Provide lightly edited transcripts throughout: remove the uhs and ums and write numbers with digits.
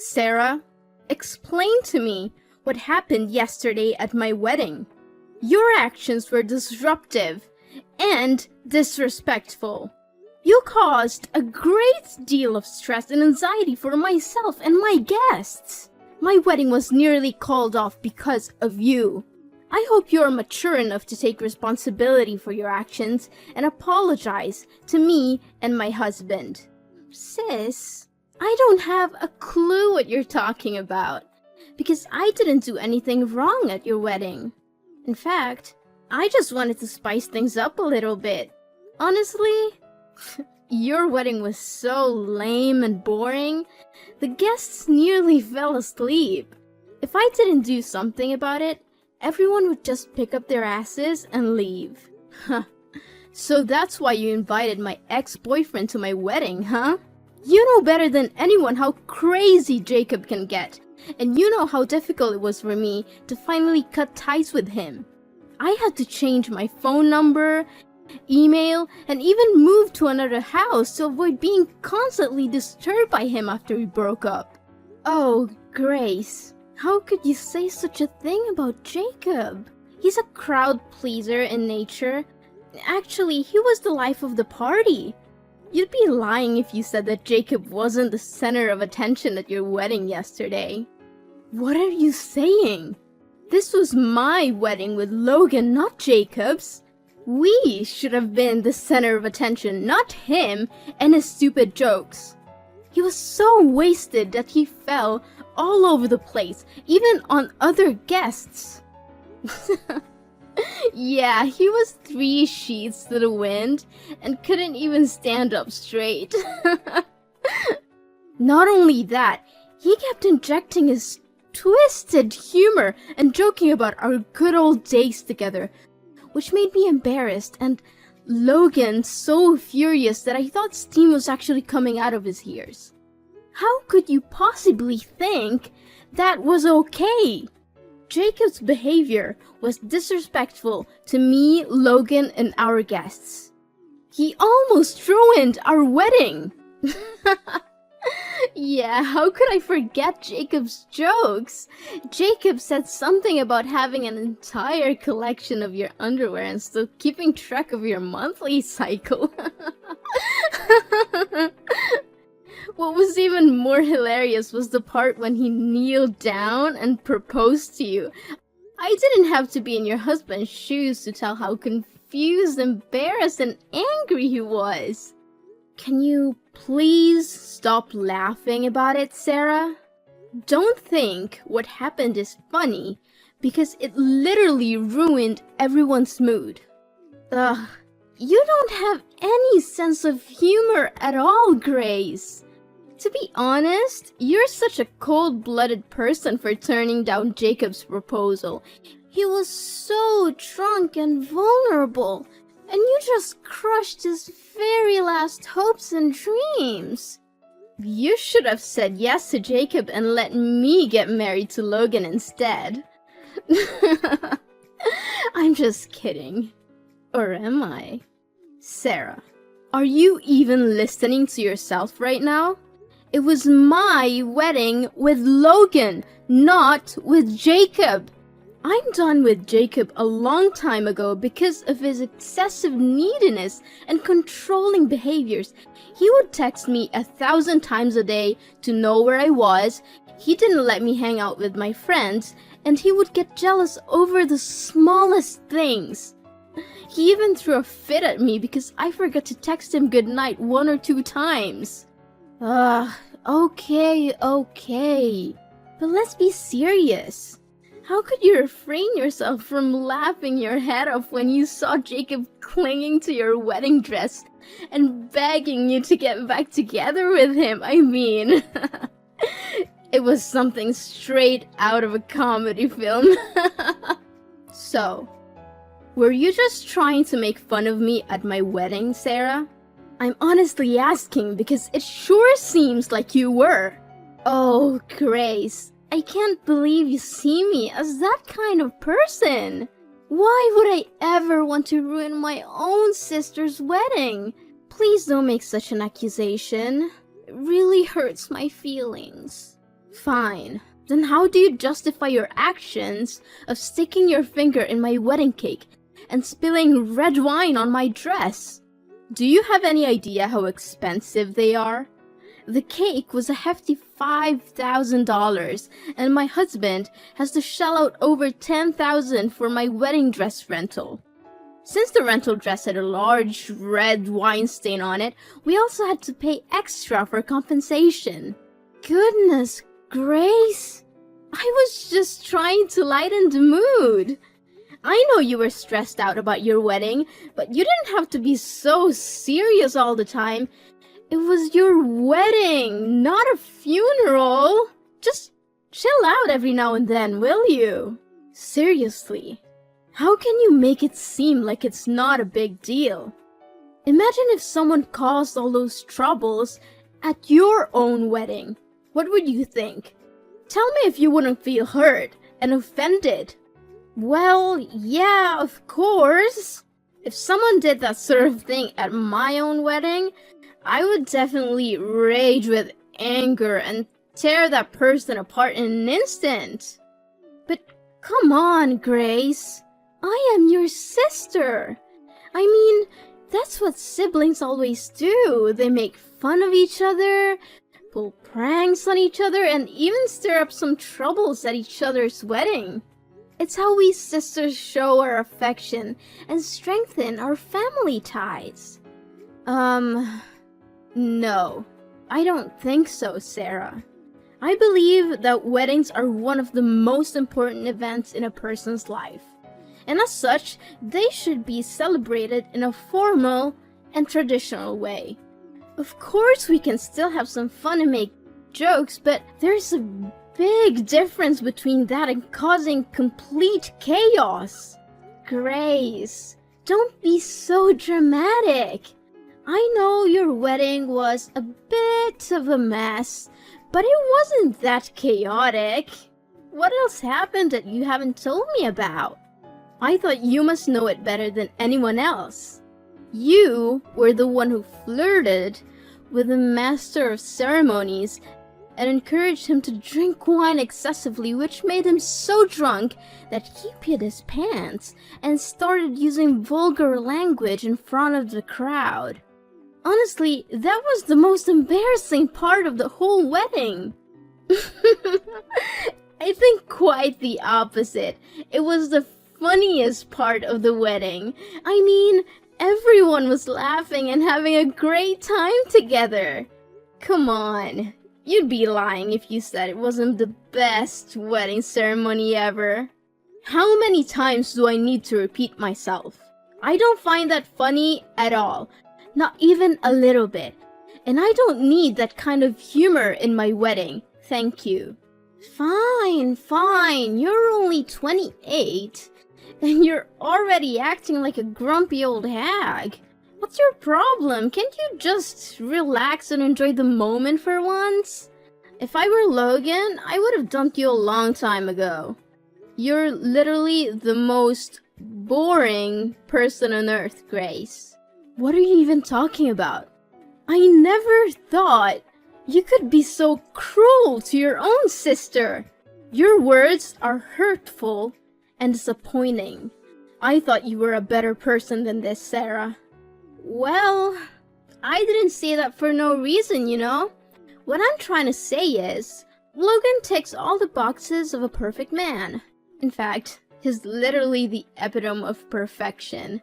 Sarah, explain to me what happened yesterday at my wedding. Your actions were disruptive and disrespectful. You caused a great deal of stress and anxiety for myself and my guests. My wedding was nearly called off because of you. I hope you are mature enough to take responsibility for your actions and apologize to me and my husband. Sis, I don't have a clue what you're talking about, because I didn't do anything wrong at your wedding. In fact, I just wanted to spice things up a little bit. Honestly, your wedding was so lame and boring, the guests nearly fell asleep. If I didn't do something about it, everyone would just pick up their asses and leave. So that's why you invited my ex-boyfriend to my wedding, huh? You know better than anyone how crazy Jacob can get, and you know how difficult it was for me to finally cut ties with him. I had to change my phone number, email, and even move to another house to avoid being constantly disturbed by him after we broke up. Oh, Grace, how could you say such a thing about Jacob? He's a crowd pleaser in nature. Actually, he was the life of the party. You'd be lying if you said that Jacob wasn't the center of attention at your wedding yesterday. What are you saying? This was my wedding with Logan, not Jacob's. We should have been the center of attention, not him and his stupid jokes. He was so wasted that he fell all over the place, even on other guests. Yeah, he was 3 sheets to the wind and couldn't even stand up straight. Not only that, he kept injecting his twisted humor and joking about our good old days together, which made me embarrassed and Logan so furious that I thought steam was actually coming out of his ears. How could you possibly think that was okay? Jacob's behavior was disrespectful to me, Logan, and our guests. He almost ruined our wedding. Yeah, how could I forget Jacob's jokes? Jacob said something about having an entire collection of your underwear and still keeping track of your monthly cycle. What was even more hilarious was the part when he kneeled down and proposed to you. I didn't have to be in your husband's shoes to tell how confused, embarrassed, and angry he was. Can you please stop laughing about it, Sarah? Don't think what happened is funny, because it literally ruined everyone's mood. Ugh, you don't have any sense of humor at all, Grace. To be honest, you're such a cold-blooded person for turning down Jacob's proposal. He was so drunk and vulnerable, and you just crushed his very last hopes and dreams. You should have said yes to Jacob and let me get married to Logan instead. I'm just kidding. Or am I? Sarah, are you even listening to yourself right now? It was my wedding with Logan, not with Jacob. I'm done with Jacob a long time ago because of his excessive neediness and controlling behaviors. He would text me 1,000 times a day to know where I was. He didn't let me hang out with my friends, and he would get jealous over the smallest things. He even threw a fit at me because I forgot to text him goodnight 1 or 2 times. Okay. But let's be serious. How could you refrain yourself from laughing your head off when you saw Jacob clinging to your wedding dress and begging you to get back together with him? I mean, it was something straight out of a comedy film. So, were you just trying to make fun of me at my wedding, Sarah? I'm honestly asking because it sure seems like you were. Oh, Grace, I can't believe you see me as that kind of person. Why would I ever want to ruin my own sister's wedding? Please don't make such an accusation. It really hurts my feelings. Fine. Then how do you justify your actions of sticking your finger in my wedding cake and spilling red wine on my dress? Do you have any idea how expensive they are? The cake was a hefty $5,000, and my husband has to shell out over $10,000 for my wedding dress rental. Since the rental dress had a large red wine stain on it, we also had to pay extra for compensation. Goodness Grace, I was just trying to lighten the mood. I know you were stressed out about your wedding, but you didn't have to be so serious all the time. It was your wedding, not a funeral. Just chill out every now and then, will you? Seriously, how can you make it seem like it's not a big deal? Imagine if someone caused all those troubles at your own wedding. What would you think? Tell me if you wouldn't feel hurt and offended. Well, yeah, of course. If someone did that sort of thing at my own wedding, I would definitely rage with anger and tear that person apart in an instant. But come on, Grace. I am your sister. I mean, that's what siblings always do. They make fun of each other, pull pranks on each other, and even stir up some troubles at each other's wedding. It's how we sisters show our affection and strengthen our family ties. No, I don't think so, Sarah. I believe that weddings are one of the most important events in a person's life, and as such, they should be celebrated in a formal and traditional way. Of course, we can still have some fun and make jokes, but there's a big difference between that and causing complete chaos. Grace, don't be so dramatic. I know your wedding was a bit of a mess, but it wasn't that chaotic. What else happened that you haven't told me about? I thought you must know it better than anyone else. You were the one who flirted with the master of ceremonies and encouraged him to drink wine excessively, which made him so drunk that he peed his pants and started using vulgar language in front of the crowd. Honestly, that was the most embarrassing part of the whole wedding. I think quite the opposite. It was the funniest part of the wedding. I mean, everyone was laughing and having a great time together. Come on, you'd be lying if you said it wasn't the best wedding ceremony ever. How many times do I need to repeat myself? I don't find that funny at all. Not even a little bit. And I don't need that kind of humor in my wedding. Thank you. Fine. You're only 28. And you're already acting like a grumpy old hag. What's your problem? Can't you just relax and enjoy the moment for once? If I were Logan, I would have dumped you a long time ago. You're literally the most boring person on earth, Grace. What are you even talking about? I never thought you could be so cruel to your own sister. Your words are hurtful and disappointing. I thought you were a better person than this, Sarah. Well, I didn't say that for no reason, you know? What I'm trying to say is, Logan ticks all the boxes of a perfect man. In fact, he's literally the epitome of perfection.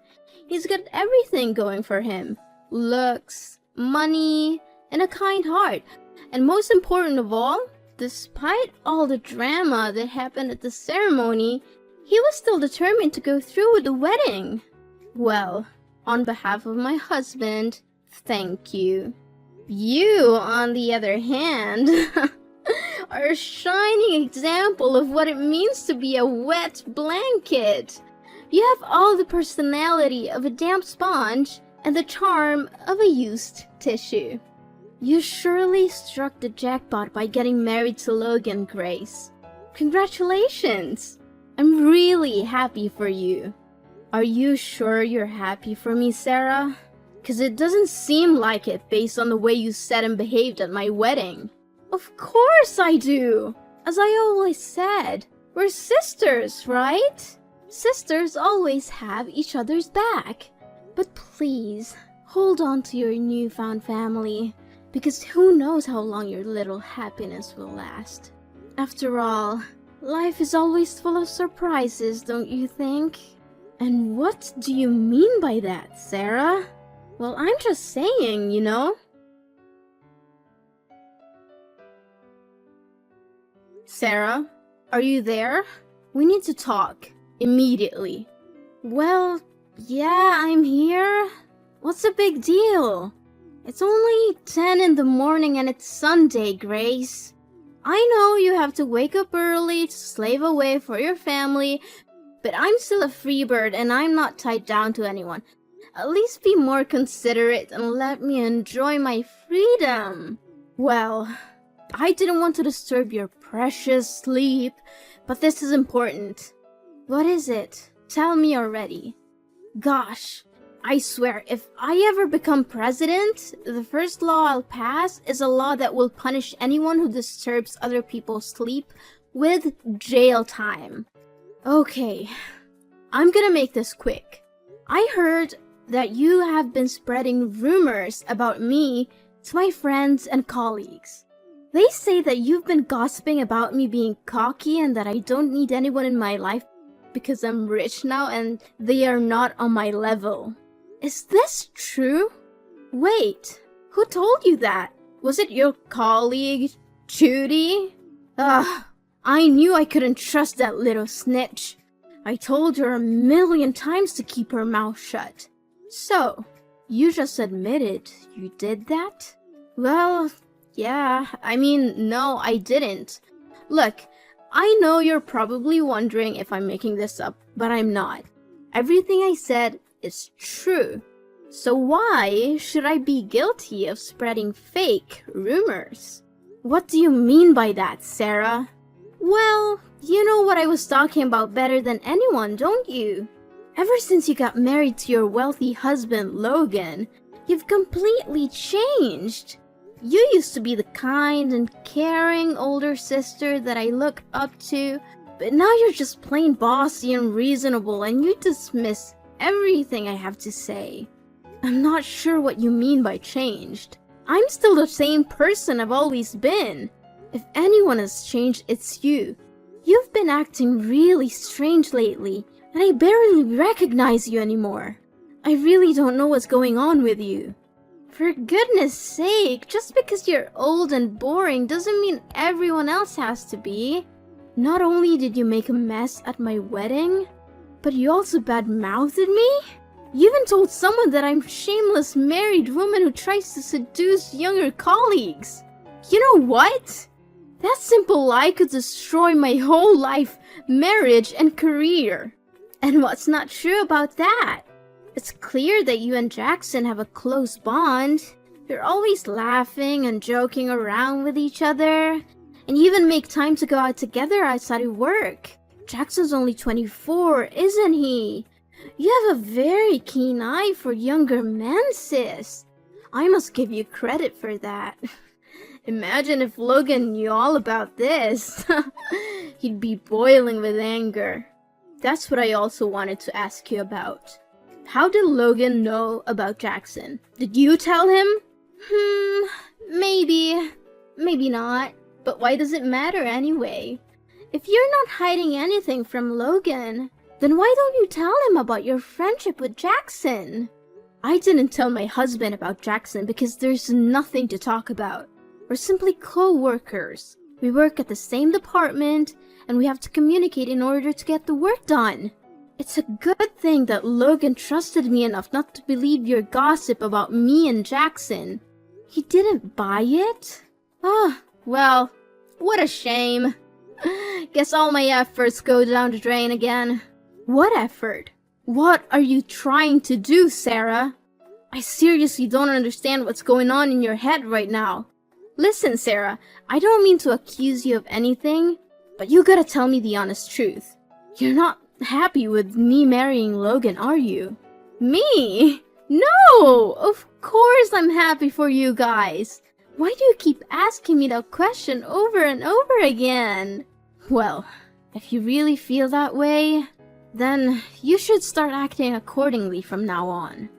He's got everything going for him. Looks, money, and a kind heart. And most important of all, despite all the drama that happened at the ceremony, he was still determined to go through with the wedding. Well, on behalf of my husband, thank you. You, on the other hand, are a shining example of what it means to be a wet blanket. You have all the personality of a damp sponge and the charm of a used tissue. You surely struck the jackpot by getting married to Logan, Grace. Congratulations! I'm really happy for you. Are you sure you're happy for me, Sarah? 'Cause it doesn't seem like it based on the way you said and behaved at my wedding. Of course I do. As I always said, we're sisters, right? Sisters always have each other's back. But please, hold on to your newfound family, because who knows how long your little happiness will last. After all, life is always full of surprises, don't you think? And what do you mean by that, Sarah? Well, I'm just saying, you know? Sarah, are you there? We need to talk. Immediately. Well, yeah, I'm here. What's the big deal? It's only 10 in the morning and it's Sunday, Grace. I know you have to wake up early to slave away for your family, but I'm still a free bird and I'm not tied down to anyone. At least be more considerate and let me enjoy my freedom. Well, I didn't want to disturb your precious sleep, but this is important. What is it? Tell me already. Gosh, I swear, if I ever become president, the first law I'll pass is a law that will punish anyone who disturbs other people's sleep with jail time. Okay, I'm gonna make this quick. I heard that you have been spreading rumors about me to my friends and colleagues. They say that you've been gossiping about me being cocky and that I don't need anyone in my life because I'm rich now and they are not on my level. Is this true? Wait, who told you that? Was it your colleague, Judy? I knew I couldn't trust that little snitch. I told her a million times to keep her mouth shut. So, you just admitted you did that? Well, yeah, no, I didn't. Look, I know you're probably wondering if I'm making this up, but I'm not. Everything I said is true. So why should I be guilty of spreading fake rumors? What do you mean by that, Sarah? Well, you know what I was talking about better than anyone, don't you? Ever since you got married to your wealthy husband, Logan, you've completely changed. You used to be the kind and caring older sister that I look up to, but now you're just plain bossy and reasonable and you dismiss everything I have to say. I'm not sure what you mean by changed. I'm still the same person I've always been. If anyone has changed, it's you. You've been acting really strange lately, and I barely recognize you anymore. I really don't know what's going on with you. For goodness sake, just because you're old and boring doesn't mean everyone else has to be. Not only did you make a mess at my wedding, but you also bad-mouthed me? You even told someone that I'm a shameless married woman who tries to seduce younger colleagues. You know what? That simple lie could destroy my whole life, marriage, and career. And what's not true about that? It's clear that you and Jackson have a close bond. You're always laughing and joking around with each other, and you even make time to go out together outside of work. Jackson's only 24, isn't he? You have a very keen eye for younger men, sis. I must give you credit for that. Imagine if Logan knew all about this. He'd be boiling with anger. That's what I also wanted to ask you about. How did Logan know about Jackson? Did you tell him? Maybe. Maybe not. But why does it matter anyway? If you're not hiding anything from Logan, then why don't you tell him about your friendship with Jackson? I didn't tell my husband about Jackson because there's nothing to talk about. We're simply co-workers. We work at the same department, and we have to communicate in order to get the work done. It's a good thing that Logan trusted me enough not to believe your gossip about me and Jackson. He didn't buy it? Well, what a shame. Guess all my efforts go down the drain again. What effort? What are you trying to do, Sarah? I seriously don't understand what's going on in your head right now. Listen, Sarah, I don't mean to accuse you of anything, but you gotta tell me the honest truth. You're not happy with me marrying Logan, are you? Me? No! Of course I'm happy for you guys. Why do you keep asking me that question over and over again? Well, if you really feel that way, then you should start acting accordingly from now on.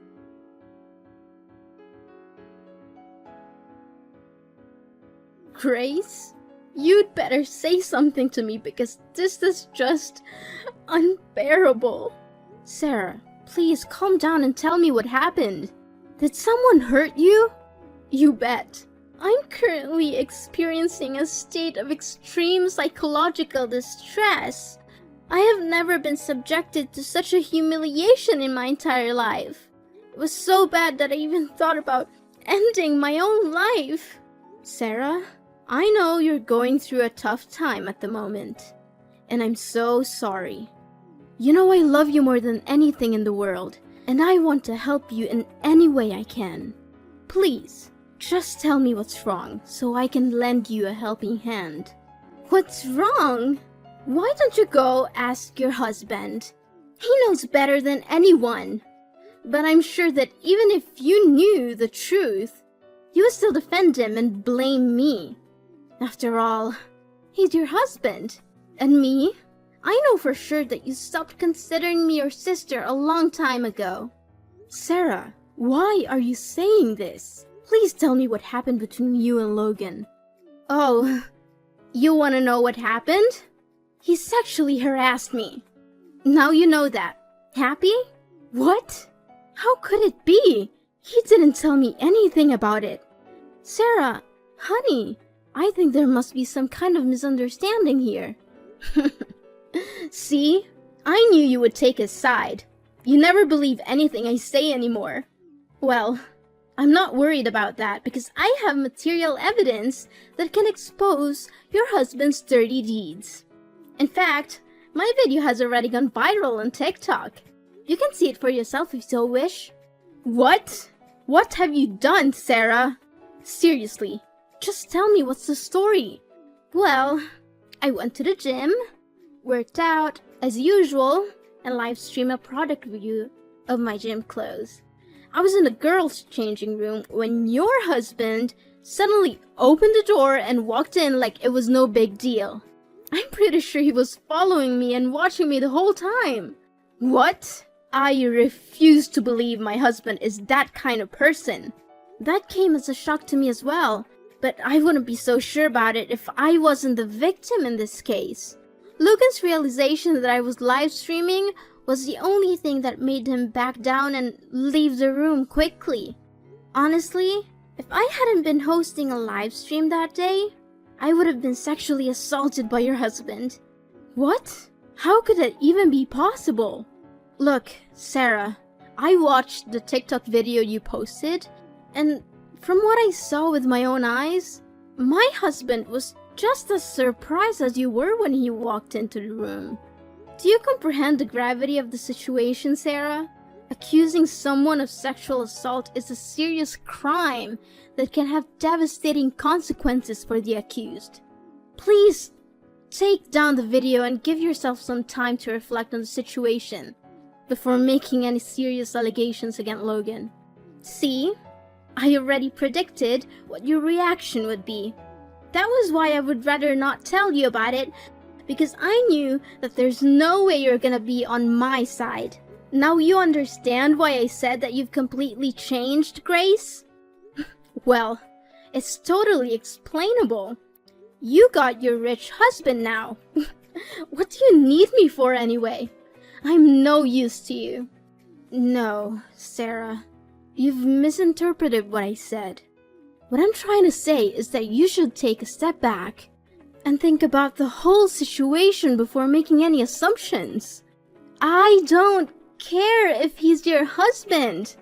Grace, you'd better say something to me because this is just unbearable. Sarah, please calm down and tell me what happened. Did someone hurt you? You bet. I'm currently experiencing a state of extreme psychological distress. I have never been subjected to such a humiliation in my entire life. It was so bad that I even thought about ending my own life. Sarah, I know you're going through a tough time at the moment, and I'm so sorry. You know I love you more than anything in the world, and I want to help you in any way I can. Please, just tell me what's wrong so I can lend you a helping hand. What's wrong? Why don't you go ask your husband? He knows better than anyone. But I'm sure that even if you knew the truth, you would still defend him and blame me. After all, he's your husband. And me? I know for sure that you stopped considering me your sister a long time ago. Sarah, why are you saying this? Please tell me what happened between you and Logan. Oh, you want to know what happened? He sexually harassed me. Now you know that. Happy? What? How could it be? He didn't tell me anything about it. Sarah, honey, I think there must be some kind of misunderstanding here. See? I knew you would take his side. You never believe anything I say anymore. Well, I'm not worried about that because I have material evidence that can expose your husband's dirty deeds. In fact, my video has already gone viral on TikTok. You can see it for yourself if you so wish. What? What have you done, Sarah? Seriously, just tell me what's the story. Well, I went to the gym, worked out as usual, and live streamed a product review of my gym clothes. I was in the girls' changing room when your husband suddenly opened the door and walked in like it was no big deal. I'm pretty sure he was following me and watching me the whole time. What? I refuse to believe my husband is that kind of person. That came as a shock to me as well, but I wouldn't be so sure about it if I wasn't the victim in this case. Logan's realization that I was live streaming was the only thing that made him back down and leave the room quickly. Honestly, if I hadn't been hosting a live stream that day, I would have been sexually assaulted by your husband. What? How could that even be possible? Look, Sarah, I watched the TikTok video you posted, and from what I saw with my own eyes, my husband was just as surprised as you were when he walked into the room. Do you comprehend the gravity of the situation, Sarah? Accusing someone of sexual assault is a serious crime that can have devastating consequences for the accused. Please, take down the video and give yourself some time to reflect on the situation before making any serious allegations against Logan. See? I already predicted what your reaction would be. That was why I would rather not tell you about it, because I knew that there's no way you're gonna be on my side. Now you understand why I said that you've completely changed, Grace? Well, it's totally explainable. You got your rich husband now. What do you need me for anyway? I'm no use to you. No, Sarah. You've misinterpreted what I said. What I'm trying to say is that you should take a step back and think about the whole situation before making any assumptions. I don't care if he's your husband.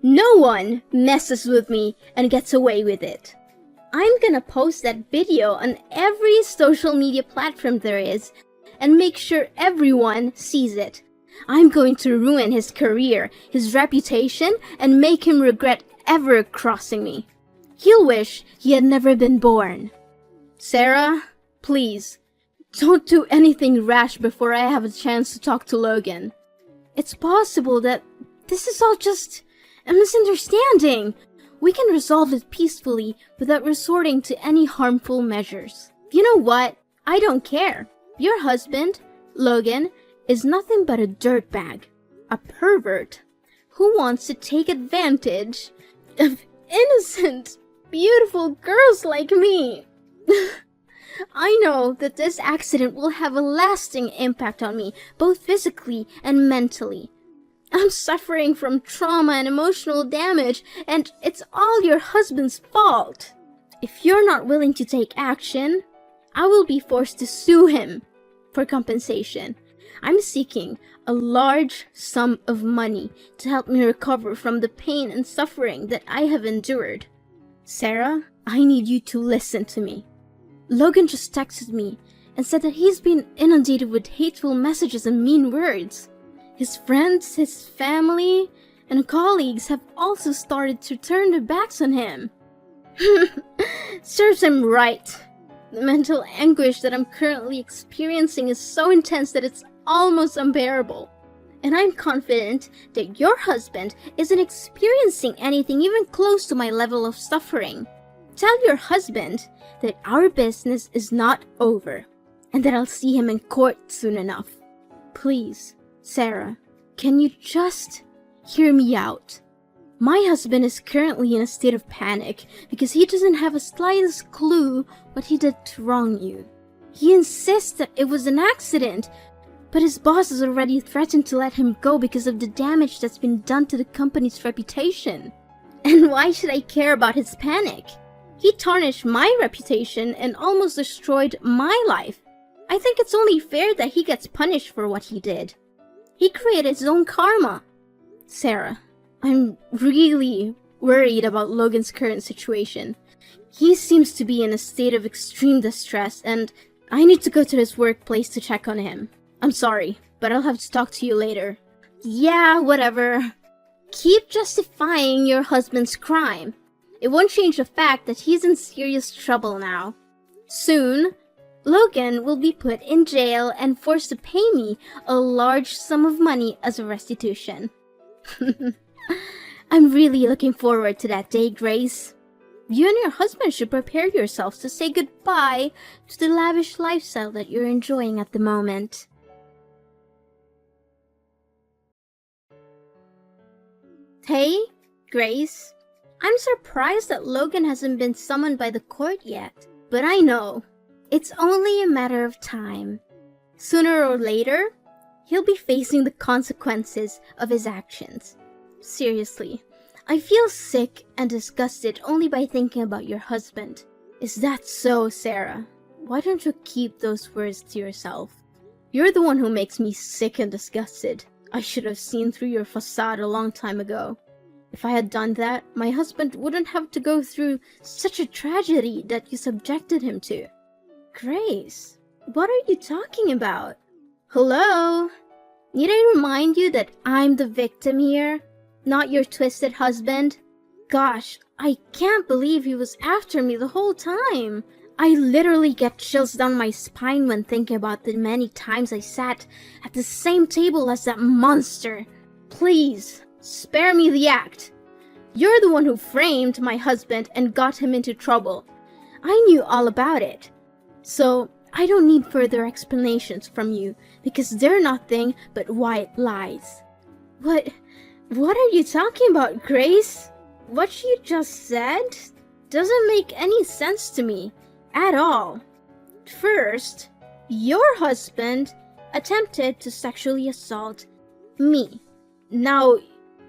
No one messes with me and gets away with it. I'm gonna post that video on every social media platform there is and make sure everyone sees it. I'm going to ruin his career, his reputation, and make him regret ever crossing me. He'll wish he had never been born. Sarah, please, don't do anything rash before I have a chance to talk to Logan. It's possible that this is all just a misunderstanding. We can resolve it peacefully without resorting to any harmful measures. You know what? I don't care. Your husband, Logan, is nothing but a dirtbag, a pervert, who wants to take advantage of innocent, beautiful girls like me. I know that this accident will have a lasting impact on me, both physically and mentally. I'm suffering from trauma and emotional damage, and it's all your husband's fault. If you're not willing to take action, I will be forced to sue him for compensation. I'm seeking a large sum of money to help me recover from the pain and suffering that I have endured. Sarah, I need you to listen to me. Logan just texted me and said that he's been inundated with hateful messages and mean words. His friends, his family, and colleagues have also started to turn their backs on him. Serves him right. The mental anguish that I'm currently experiencing is so intense that it's almost unbearable. And I'm confident that your husband isn't experiencing anything even close to my level of suffering. Tell your husband that our business is not over and that I'll see him in court soon enough. Please, Sarah, can you just hear me out? My husband is currently in a state of panic because he doesn't have a slightest clue what he did to wrong you. He insists that it was an accident, but his boss has already threatened to let him go because of the damage that's been done to the company's reputation. And why should I care about his panic? He tarnished my reputation and almost destroyed my life. I think it's only fair that he gets punished for what he did. He created his own karma. Sarah, I'm really worried about Logan's current situation. He seems to be in a state of extreme distress, and I need to go to his workplace to check on him. I'm sorry, but I'll have to talk to you later. Yeah, whatever. Keep justifying your husband's crime. It won't change the fact that he's in serious trouble now. Soon, Logan will be put in jail and forced to pay me a large sum of money as a restitution. I'm really looking forward to that day, Grace. You and your husband should prepare yourselves to say goodbye to the lavish lifestyle that you're enjoying at the moment. Hey, Grace. I'm surprised that Logan hasn't been summoned by the court yet, but I know it's only a matter of time. Sooner or later, he'll be facing the consequences of his actions. Seriously, I feel sick and disgusted only by thinking about your husband. Is that so, Sarah? Why don't you keep those words to yourself? You're the one who makes me sick and disgusted. I should have seen through your facade a long time ago. If I had done that, my husband wouldn't have to go through such a tragedy that you subjected him to. Grace, what are you talking about? Hello? Need I remind you that I'm the victim here, not your twisted husband? Gosh, I can't believe he was after me the whole time. I literally get chills down my spine when thinking about the many times I sat at the same table as that monster. Please, spare me the act. You're the one who framed my husband and got him into trouble. I knew all about it. So, I don't need further explanations from you because they're nothing but white lies. What are you talking about, Grace? What you just said doesn't make any sense to me at all. First, your husband attempted to sexually assault me. Now,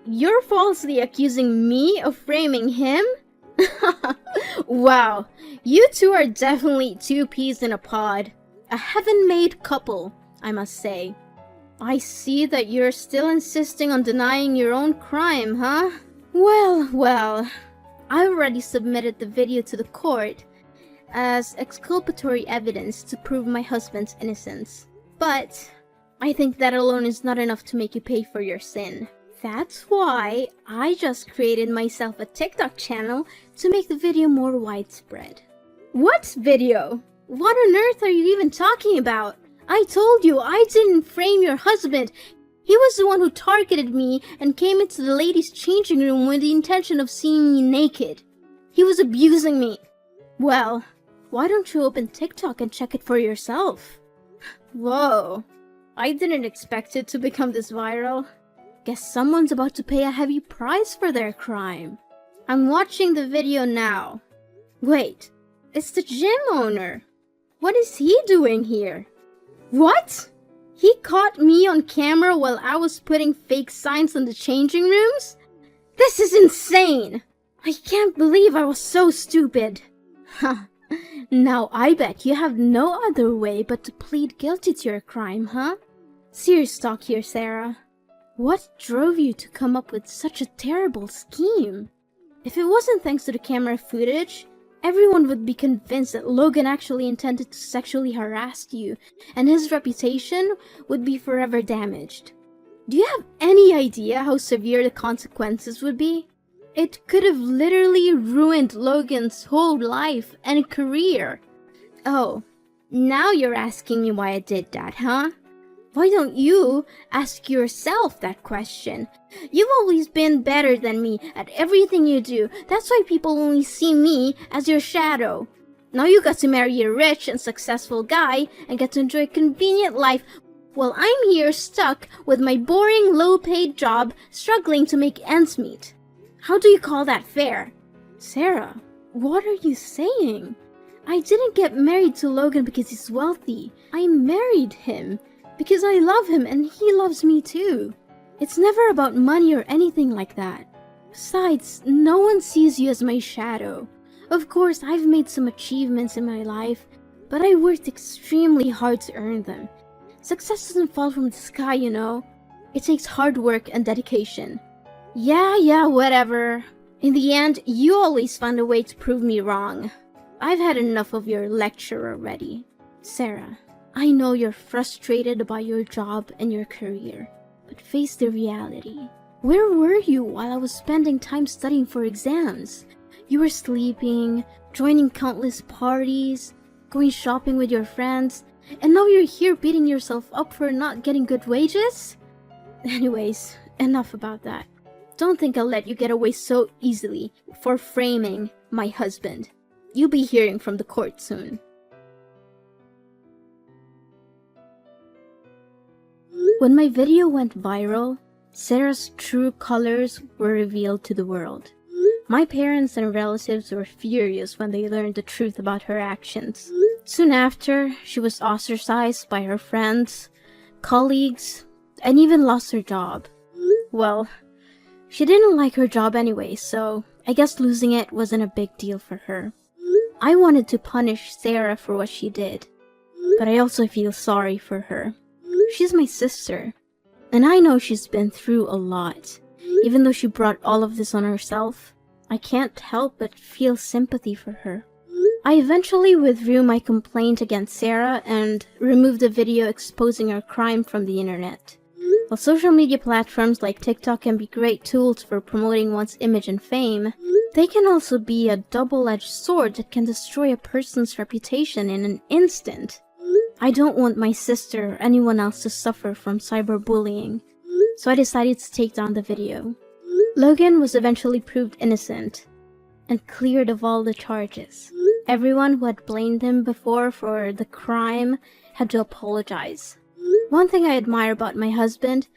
you're falsely accusing me of framing him? Wow, you two are definitely two peas in a pod. A heaven-made couple, I must say. I see that you're still insisting on denying your own crime, huh? Well, I already submitted the video to the court as exculpatory evidence to prove my husband's innocence. But I think that alone is not enough to make you pay for your sin. That's why I just created myself a TikTok channel to make the video more widespread. What video? What on earth are you even talking about? I told you I didn't frame your husband. He was the one who targeted me and came into the ladies' changing room with the intention of seeing me naked. He was abusing me. Well, why don't you open TikTok and check it for yourself? Whoa, I didn't expect it to become this viral. Guess someone's about to pay a heavy price for their crime. I'm watching the video now. Wait, it's the gym owner. What is he doing here? What? He caught me on camera while I was putting fake signs in the changing rooms? This is insane! I can't believe I was so stupid. Huh. Now I bet you have no other way but to plead guilty to your crime, huh? Serious talk here, Sarah. What drove you to come up with such a terrible scheme? If it wasn't thanks to the camera footage, everyone would be convinced that Logan actually intended to sexually harass you, and his reputation would be forever damaged. Do you have any idea how severe the consequences would be? It could have literally ruined Logan's whole life and career. Oh, now you're asking me why I did that, huh? Why don't you ask yourself that question? You've always been better than me at everything you do. That's why people only see me as your shadow. Now you got to marry a rich and successful guy and get to enjoy a convenient life while I'm here stuck with my boring, low-paid job, struggling to make ends meet. How do you call that fair? Sarah, what are you saying? I didn't get married to Logan because he's wealthy. I married him because I love him and he loves me too. It's never about money or anything like that. Besides, no one sees you as my shadow. Of course, I've made some achievements in my life, but I worked extremely hard to earn them. Success doesn't fall from the sky, you know. It takes hard work and dedication. Yeah, whatever. In the end, you always find a way to prove me wrong. I've had enough of your lecture already. Sarah, I know you're frustrated about your job and your career, but face the reality. Where were you while I was spending time studying for exams? You were sleeping, joining countless parties, going shopping with your friends, and now you're here beating yourself up for not getting good wages? Anyways, enough about that. Don't think I'll let you get away so easily for framing my husband. You'll be hearing from the court soon. When my video went viral, Sarah's true colors were revealed to the world. My parents and relatives were furious when they learned the truth about her actions. Soon after, she was ostracized by her friends, colleagues, and even lost her job. Well, she didn't like her job anyway, so I guess losing it wasn't a big deal for her. I wanted to punish Sarah for what she did, but I also feel sorry for her. She's my sister, and I know she's been through a lot. Even though she brought all of this on herself, I can't help but feel sympathy for her. I eventually withdrew my complaint against Sarah and removed the video exposing her crime from the internet. While social media platforms like TikTok can be great tools for promoting one's image and fame, they can also be a double-edged sword that can destroy a person's reputation in an instant. I don't want my sister or anyone else to suffer from cyberbullying, so I decided to take down the video. Logan was eventually proved innocent and cleared of all the charges. Everyone who had blamed him before for the crime had to apologize. One thing I admire about my husband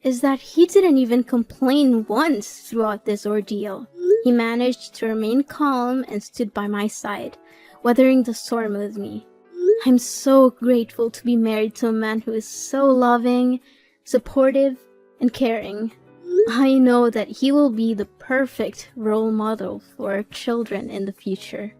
is that he didn't even complain once throughout this ordeal. He managed to remain calm and stood by my side, weathering the storm with me. I'm so grateful to be married to a man who is so loving, supportive, and caring. I know that he will be the perfect role model for our children in the future.